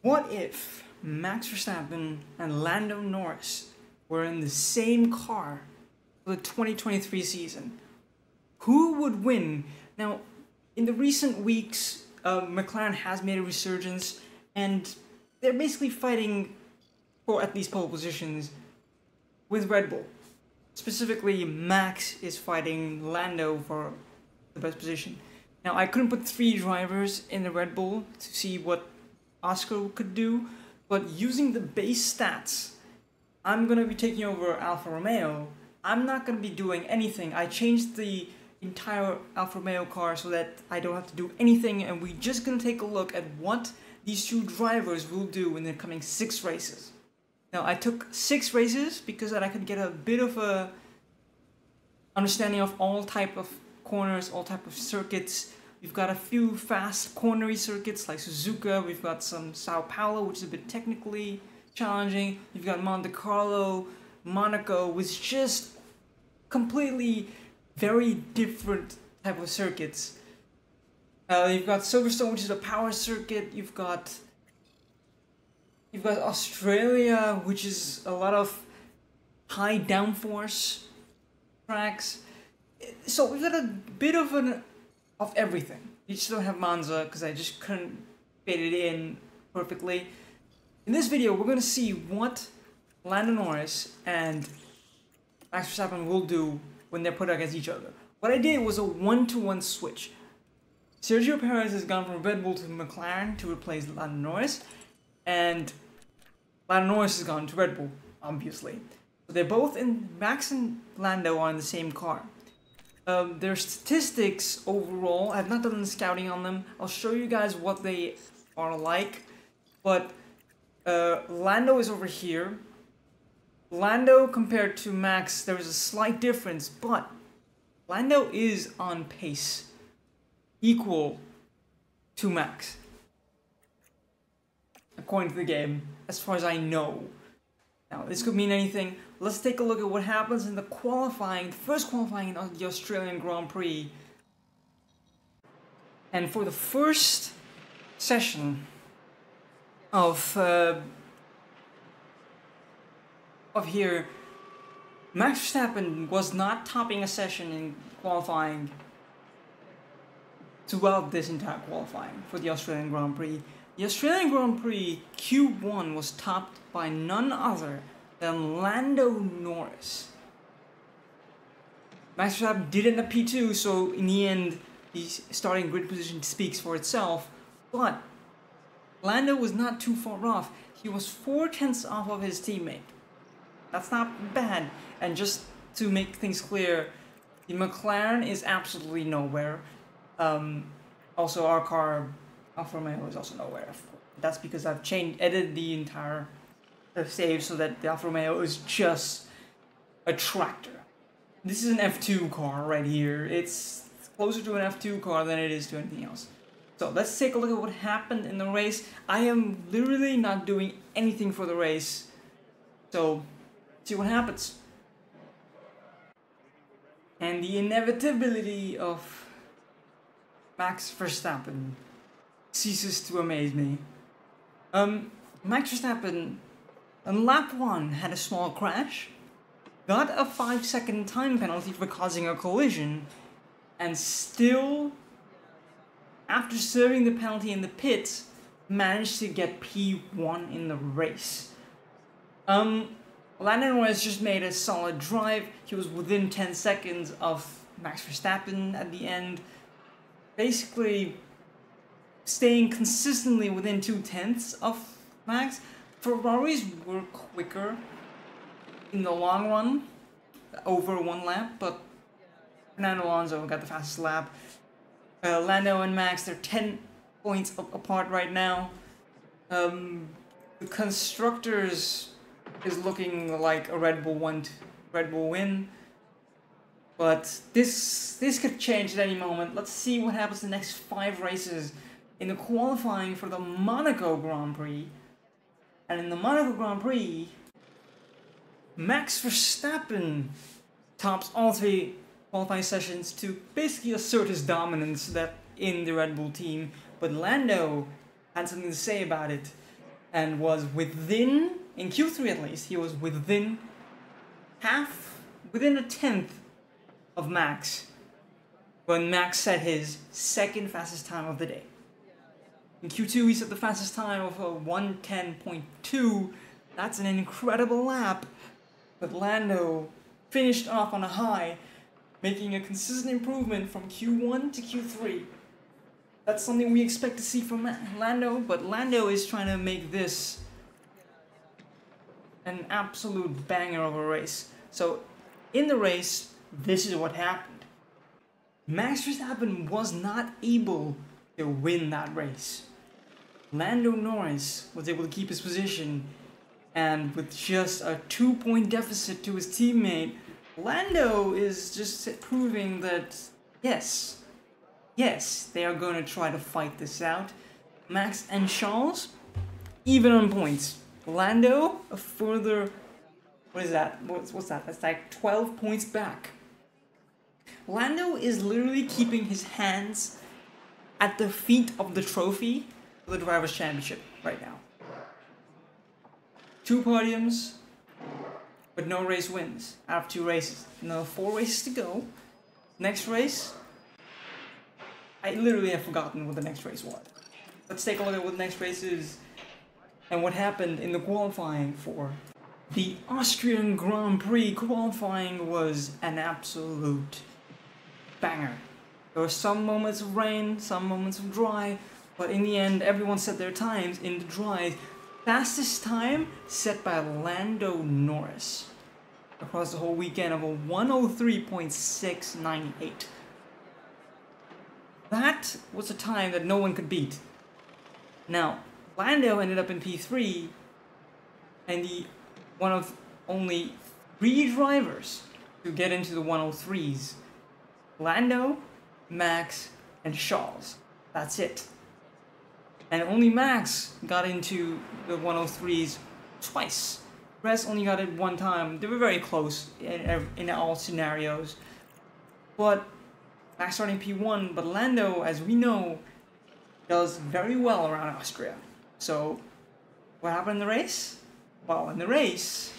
What if Max Verstappen and Lando Norris were in the same car for the 2023 season? Who would win? Now, in the recent weeks, McLaren has made a resurgence, and they're basically fighting for at least pole positions with Red Bull. Specifically, Max is fighting Lando for the best position. Now, I couldn't put 3 drivers in the Red Bull to see what Oscar could do, but using the base stats, I'm going to be taking over Alfa Romeo. I'm not going to be doing anything. I changed the entire Alfa Romeo car so that I don't have to do anything, and we're just going to take a look at what these 2 drivers will do in the coming 6 races. Now, I took 6 races because that I could get a bit of a understanding of all type of corners, all type of circuits. We've got a few fast cornery circuits like Suzuka. We've got some Sao Paulo, which is a bit technically challenging. You've got Monte Carlo, Monaco, which is just completely very different type of circuits. You've got Silverstone, which is a power circuit. You've got Australia, which is a lot of high downforce tracks. So we've got a bit of everything. You just don't have Monza because I just couldn't fit it in perfectly. In this video, we're going to see what Lando Norris and Max Verstappen will do when they're put against each other. What I did was a 1-to-1 switch. Sergio Perez has gone from Red Bull to McLaren to replace Lando Norris, and Lando Norris has gone to Red Bull, obviously. So they're both in, Max and Lando are in the same car. Their statistics overall, I've not done the scouting on them. I'll show you guys what they are like. But Lando is over here. Lando compared to Max, there is a slight difference, but Lando is on pace equal to Max, according to the game, as far as I know. Now, this could mean anything. Let's take a look at what happens in the qualifying, first qualifying of the Australian Grand Prix. And for the first session of here, Max Verstappen was not topping a session in qualifying throughout this entire qualifying for the Australian Grand Prix. The Australian Grand Prix Q1 was topped by none other than Lando Norris. Max Verstappen did end up P2, so in the end, the starting grid position speaks for itself, but Lando was not too far off. He was 4/10 off of his teammate. That's not bad. And just to make things clear, the McLaren is absolutely nowhere. Also, our car, Alfa Romeo, is also nowhere. That's because I've edited the entire save so that the Alfa Romeo is just a tractor. This is an F2 car right here. It's closer to an F2 car than it is to anything else. So let's take a look at what happened in the race. I am literally not doing anything for the race. So, see what happens. And the inevitability of Max Verstappen ceases to amaze me. Max Verstappen on lap 1 had a small crash, got a 5-second time penalty for causing a collision, and still, after serving the penalty in the pits, managed to get P1 in the race. Lando Norris just made a solid drive. He was within 10 seconds of Max Verstappen at the end, basically staying consistently within 2/10 of Max. Ferraris were quicker in the long run, over 1 lap, but Fernando Alonso got the fastest lap. Lando and Max, they're 10 points apart right now. The constructors is looking like a Red Bull win, but this could change at any moment. Let's see what happens in the next 5 races in the qualifying for the Monaco Grand Prix. And in the Monaco Grand Prix, Max Verstappen tops all 3 qualifying sessions to basically assert his dominance in the Red Bull team, but Lando had something to say about it. and was within, in Q3 at least, he was within a tenth of Max when Max set his second fastest time of the day. In Q2 he set the fastest time of 1:10.2. That's an incredible lap, but Lando finished off on a high, making a consistent improvement from Q1 to Q3. That's something we expect to see from Lando, but Lando is trying to make this an absolute banger of a race. So, in the race, this is what happened. Max Verstappen was not able to win that race. Lando Norris was able to keep his position, and with just a 2-point deficit to his teammate, Lando is just proving that, yes, they are going to try to fight this out. Max and Charles, even on points. Lando, a further, what is that? What's that? That's like 12 points back. Lando is literally keeping his hands at the feet of the trophy for the Drivers' Championship right now. 2 podiums, but no race wins out of 2 races. Another 4 races to go. Next race, I literally have forgotten what the next race was. Let's take a look at what the next race is and what happened in the qualifying for the Austrian Grand Prix. Qualifying was an absolute banger. There were some moments of rain, some moments of dry, but in the end everyone set their times in the dry. Fastest time set by Lando Norris across the whole weekend of a 1:03.698. That was a time that no one could beat. Now, Lando ended up in P3 and one of only 3 drivers to get into the 103s. Lando, Max, and Charles. That's it. And only Max got into the 103s twice. The rest only got it 1 time. They were very close in all scenarios. But Max starting P1, but Lando, as we know, does very well around Austria. So, what happened in the race? Well, in the race,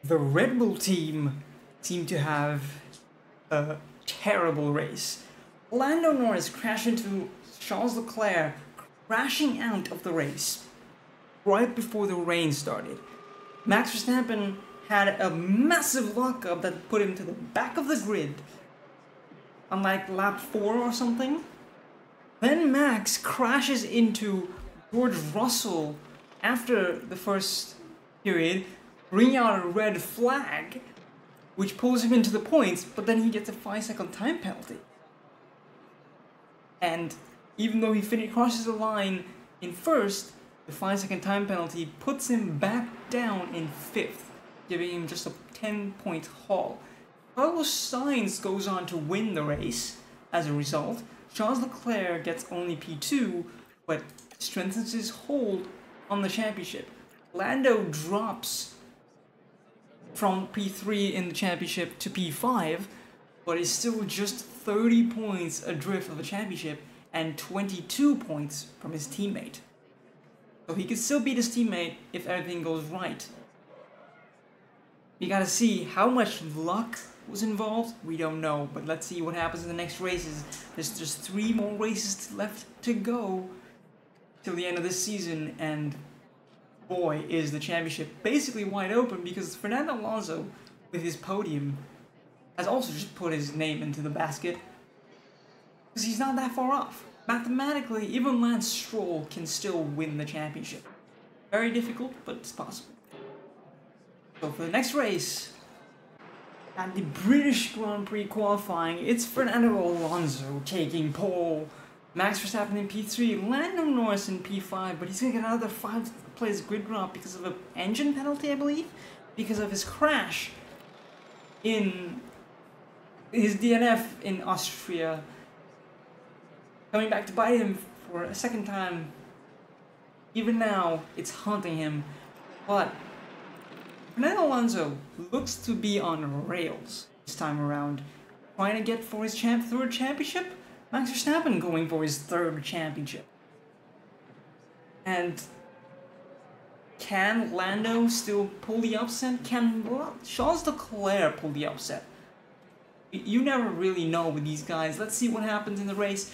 the Red Bull team seemed to have a terrible race. Lando Norris crashed into Charles Leclerc, crashing out of the race right before the rain started. Max Verstappen had a massive lockup that put him to the back of the grid on like lap 4 or something. Then Max crashes into George Russell after the first period, bringing out a red flag, which pulls him into the points, but then he gets a 5-second time penalty. And even though he crosses the line in first, the 5-second time penalty puts him back down in 5th, giving him just a 10-point haul. Carlos Sainz goes on to win the race as a result. Charles Leclerc gets only P2, but strengthens his hold on the championship. Lando drops from P3 in the championship to P5, but is still just 30 points adrift of the championship and 22 points from his teammate. So he could still beat his teammate if everything goes right. We gotta see how much luck was involved. We don't know, but let's see what happens in the next races. There's just 3 more races left to go till the end of this season, and boy, is the championship basically wide open, because Fernando Alonso, with his podium, has also just put his name into the basket, because he's not that far off. Mathematically, even Lance Stroll can still win the championship. Very difficult, but it's possible. So for the next race, at the British Grand Prix qualifying, it's Fernando Alonso taking pole. Max Verstappen in P3, Lando Norris in P5, but he's going to get another 5-place grid drop because of an engine penalty, I believe, because of his crash in his DNF in Austria, coming back to bite him for a second time. Even now, it's haunting him, but Fernando Alonso looks to be on rails this time around, trying to get for his 3rd championship. Max Verstappen going for his 3rd championship. And Can Lando still pull the upset? Can Charles Leclerc pull the upset? You never really know with these guys. Let's see what happens in the race,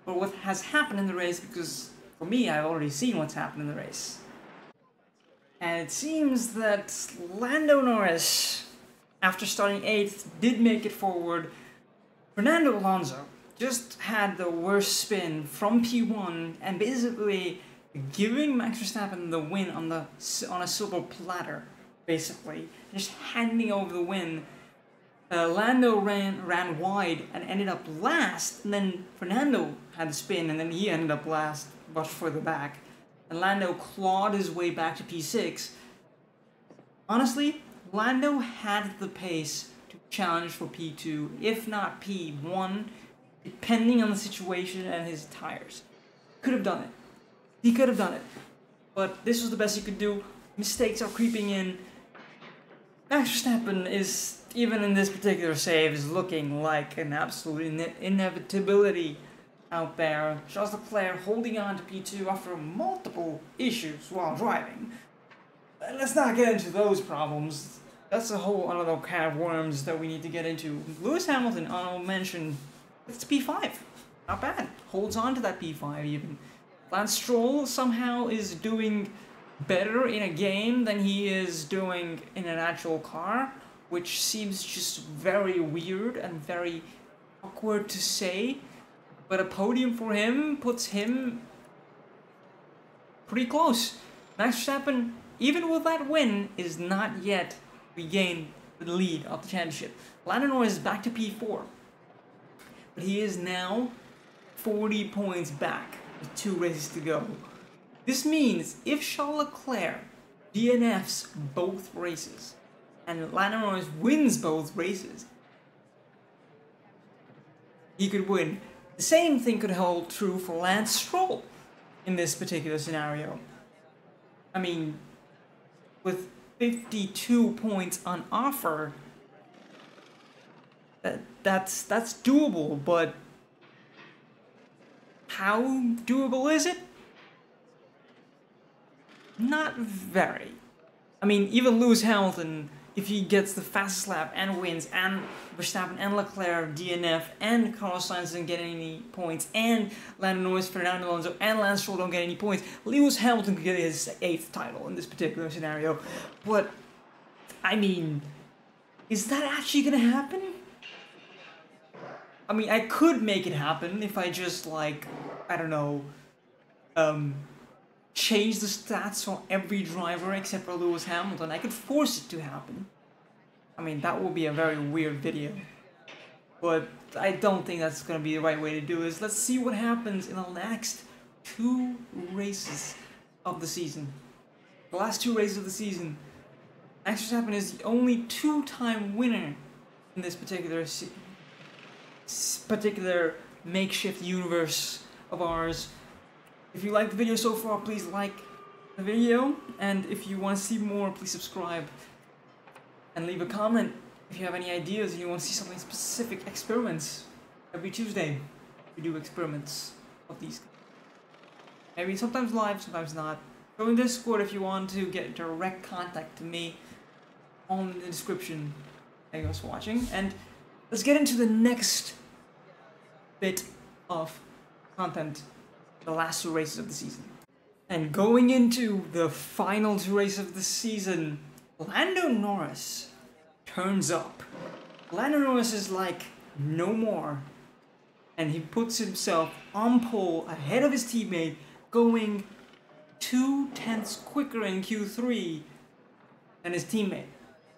or what has happened in the race, because for me, I've already seen what's happened in the race. And it seems that Lando Norris, after starting 8th, did make it forward. Fernando Alonso just had the worst spin from P1 and basically giving Max Verstappen the win on a silver platter, basically. Just handing over the win. Lando ran wide and ended up last, and then Fernando had the spin and then he ended up last, much further back. And Lando clawed his way back to P6. Honestly, Lando had the pace to challenge for P2, if not P1, depending on the situation and his tires. Could have done it. He could have done it. But this was the best he could do. Mistakes are creeping in. Max Verstappen is, even in this particular save, is looking like an absolute inevitability out there. Charles Leclerc holding on to P2 after multiple issues while driving. Let's not get into those problems. That's a whole other can of worms that we need to get into. Lewis Hamilton, honorable mention, it's P5. Not bad. Holds on to that P5 even. Lance Stroll somehow is doing better in a game than he is doing in an actual car, which seems just very weird and very awkward to say. But a podium for him puts him pretty close. Max Verstappen, even with that win, is not yet regained the lead of the championship. Lando Norris is back to P4, but he is now 40 points back with 2 races to go. This means if Charles Leclerc DNFs both races and Lando Norris wins both races, he could win. The same thing could hold true for Lance Stroll in this particular scenario. I mean, with 52 points on offer, that's doable, but how doable is it? Not very. I mean, even Lewis Hamilton, if he gets the fastest lap and wins, and Verstappen and Leclerc DNF, and Carlos Sainz doesn't get any points, and Lando Norris, Fernando Alonso, and Lance Stroll don't get any points, Lewis Hamilton could get his 8th title in this particular scenario. But, I mean, is that actually gonna happen? I mean, I could make it happen if I just, like, I don't know, change the stats for every driver except for Lewis Hamilton. I could force it to happen. I mean, that would be a very weird video. But I don't think that's going to be the right way to do this. Let's see what happens in the next 2 races of the season. The last 2 races of the season. Max Verstappen is the only 2-time winner in this particular makeshift universe of ours. If you liked the video so far, please like the video, and if you want to see more, please subscribe and leave a comment if you have any ideas and you want to see something specific. Experiments. Every Tuesday we do experiments of these. Maybe sometimes live, sometimes not. Go in Discord if you want to get direct contact to me on the description. Thank you guys for watching, and let's get into the next bit of content. The last 2 races of the season. And going into the final 2 races of the season, Lando Norris turns up. Lando Norris is like, no more. And he puts himself on pole ahead of his teammate, going 2/10 quicker in Q3 than his teammate.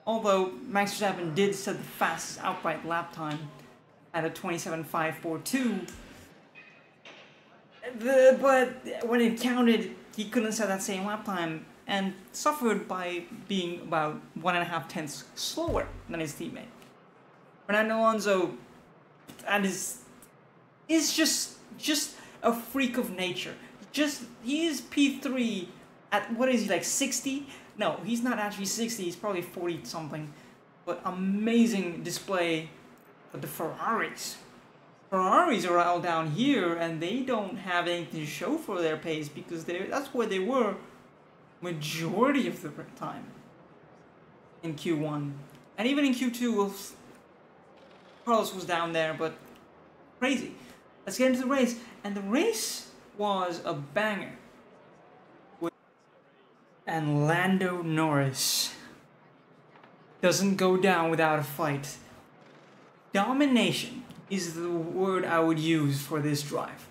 Although Max Verstappen did set the fastest outright lap time at a 27.542. But when it counted, he couldn't set that same lap time and suffered by being about 1.5 tenths slower than his teammate. Fernando Alonso is just a freak of nature. He is P3 at, what is he, like 60? No, he's not actually 60, he's probably 40 something. But amazing display of the Ferraris. Ferraris are all down here, and they don't have anything to show for their pace because that's where they were majority of the time in Q1. And even in Q2, Carlos was down there, but crazy. Let's get into the race. And the race was a banger. And Lando Norris doesn't go down without a fight. Domination is the word I would use for this drive.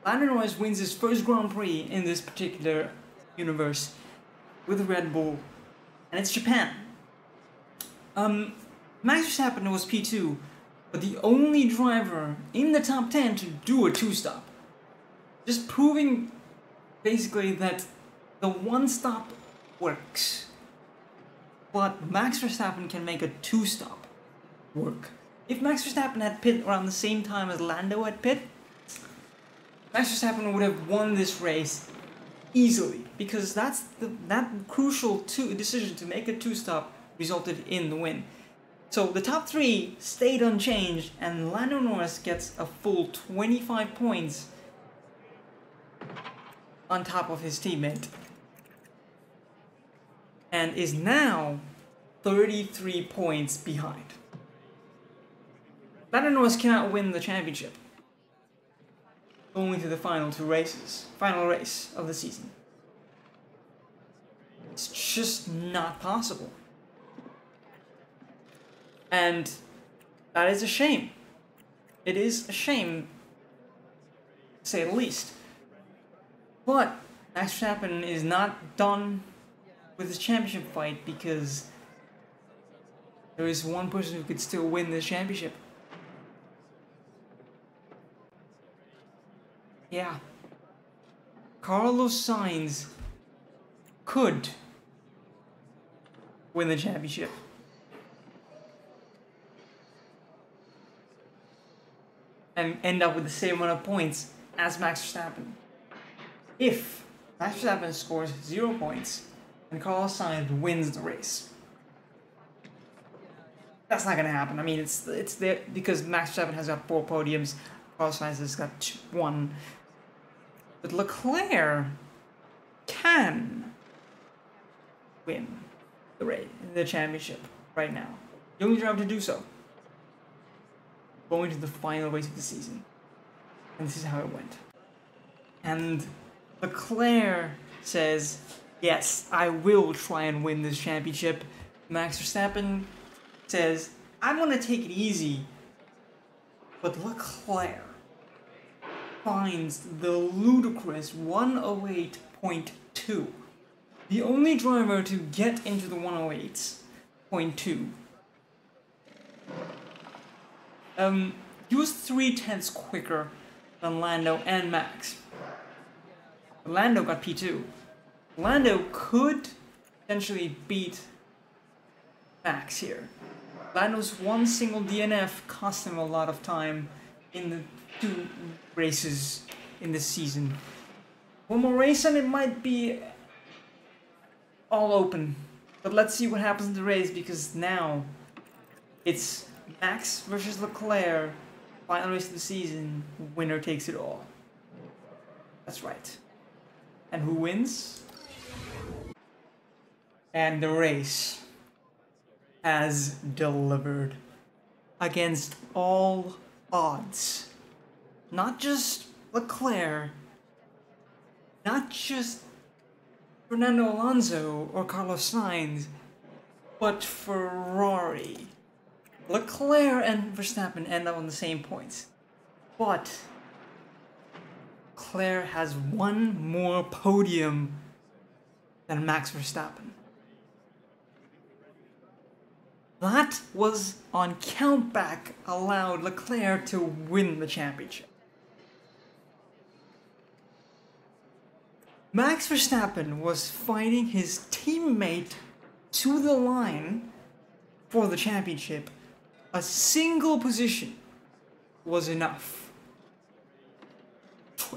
Lando Norris wins his first Grand Prix in this particular universe with Red Bull, and it's Japan. Max Verstappen was P2, but the only driver in the top 10 to do a two-stop. Just proving basically that the one-stop works. But Max Verstappen can make a two-stop work. If Max Verstappen had pit around the same time as Lando had pit, Max Verstappen would have won this race easily, because that crucial decision to make a two-stop resulted in the win. So the top 3 stayed unchanged, and Lando Norris gets a full 25 points on top of his teammate, and is now 33 points behind. Lando Norris cannot win the championship going to the final race of the season. It's just not possible. And that is a shame. It is a shame, to say the least. But Max Verstappen is not done with his championship fight, because there is one person who could still win this championship. Yeah. Carlos Sainz could win the championship. And end up with the same amount of points as Max Verstappen. If Max Verstappen scores 0 points and Carlos Sainz wins the race. That's not gonna happen. I mean, it's there because Max Verstappen has got 4 podiums, Carlos Sainz has got 1. But Leclerc can win the championship right now. The only driver to do so. Going to the final race of the season. And this is how it went. And Leclerc says, yes, I will try and win this championship. Max Verstappen says, I'm going to take it easy. But Leclerc finds the ludicrous 108.2. The only driver to get into the 108.2. He was 0.3 quicker than Lando and Max. Lando got P2. Lando could potentially beat Max here. Lando's one single DNF cost him a lot of time in the 2 races in this season. One more race and it might be all open. But let's see what happens in the race, because now it's Max versus Leclerc, final race of the season, winner takes it all. That's right. And who wins? And the race has delivered against all odds. Not just Leclerc, not just Fernando Alonso or Carlos Sainz, but Ferrari. Leclerc and Verstappen end up on the same points, but Leclerc has 1 more podium than Max Verstappen. That was on countback allowed Leclerc to win the championship. Max Verstappen was fighting his teammate to the line for the championship. A single position was enough.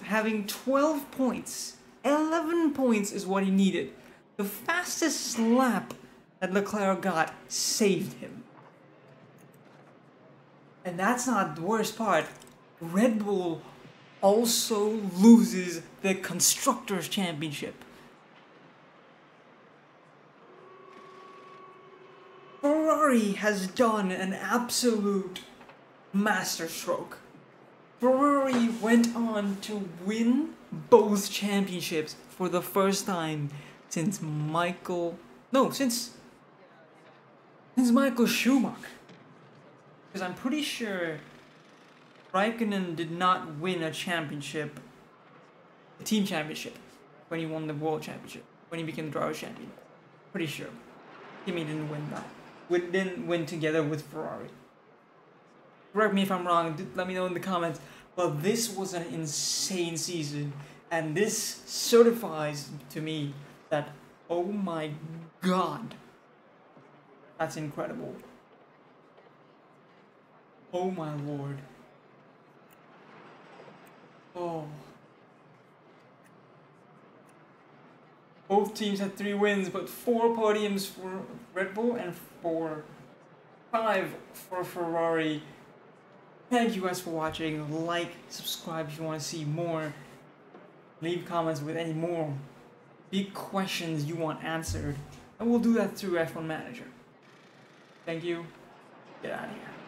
Having 12 points, 11 points is what he needed. The fastest lap that Leclerc got saved him. And that's not the worst part. Red Bull also loses the Constructors' Championship. Ferrari has done an absolute masterstroke. Ferrari went on to win both championships for the first time since Michael Schumacher. Because I'm pretty sure Raikkonen did not win a championship, a team championship, when he won the world championship, when he became the driver's champion. Pretty sure. Kimi didn't win that. We didn't win together with Ferrari. Correct me if I'm wrong, let me know in the comments. But this was an insane season, and this certifies to me that, oh my god, that's incredible. Oh my lord. Oh. Both teams had 3 wins, but 4 podiums for Red Bull and 5 for Ferrari. Thank you guys for watching. Like, subscribe if you want to see more. Leave comments with any more big questions you want answered, and we'll do that through F1 Manager. Thank you. Get out of here.